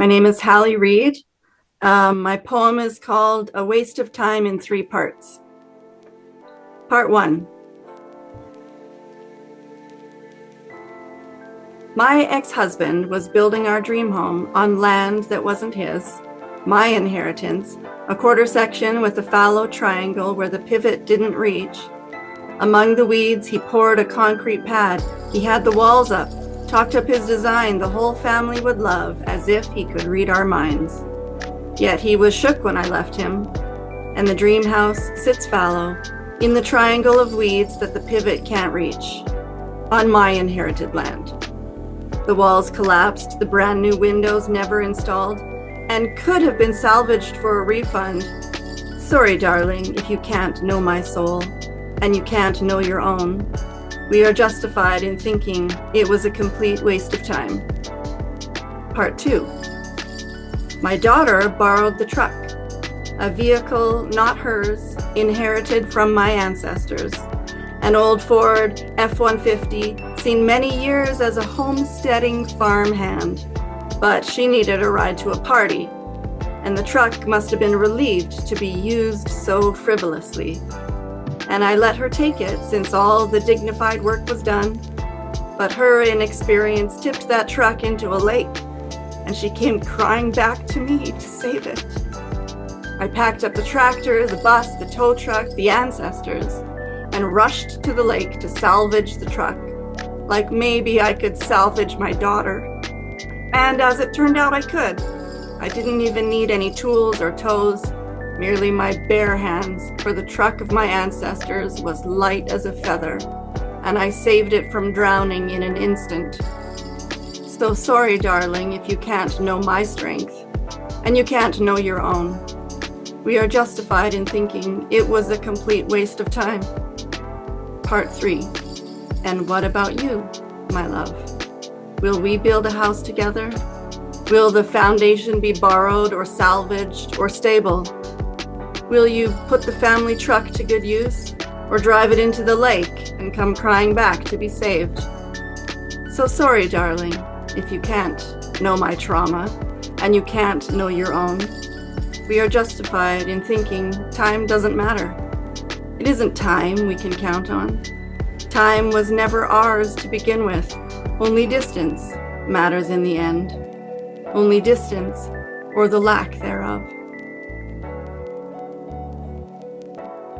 My name is Halli Reid. My poem is called A Waste of Time in 3 parts. Part 1. My ex-husband was building our dream home on land that wasn't his, my inheritance, a quarter section with a fallow triangle where the pivot didn't reach. Among the weeds, he poured a concrete pad. He had the walls up, talked up his design the whole family would love, as if he could read our minds. Yet he was shook when I left him, and the dream house sits fallow in the triangle of weeds that the pivot can't reach, on my inherited land. The walls collapsed, the brand new windows never installed, and could have been salvaged for a refund. Sorry, darling, if you can't know my soul, and you can't know your own. We are justified in thinking it was a complete waste of time. Part 2. My daughter borrowed the truck, a vehicle not hers, inherited from my ancestors. An old Ford F-150, seen many years as a homesteading farmhand. But she needed a ride to a party, and the truck must have been relieved to be used so frivolously. And I let her take it since all the dignified work was done. But her inexperience tipped that truck into a lake, and she came crying back to me to save it. I packed up the tractor, the bus, the tow truck, the ancestors, and rushed to the lake to salvage the truck, like maybe I could salvage my daughter. And as it turned out, I could. I didn't even need any tools or tows, merely my bare hands, for the truck of my ancestors was light as a feather, and I saved it from drowning in an instant. So sorry, darling, if you can't know my strength, and you can't know your own. We are justified in thinking it was a complete waste of time. Part 3. And what about you, my love? Will we build a house together? Will the foundation be borrowed or salvaged or stable? Will you put the family truck to good use or drive it into the lake and come crying back to be saved? So sorry, darling, if you can't know my trauma and you can't know your own. We are justified in thinking time doesn't matter. It isn't time we can count on. Time was never ours to begin with. Only distance matters in the end. Only distance, or the lack thereof.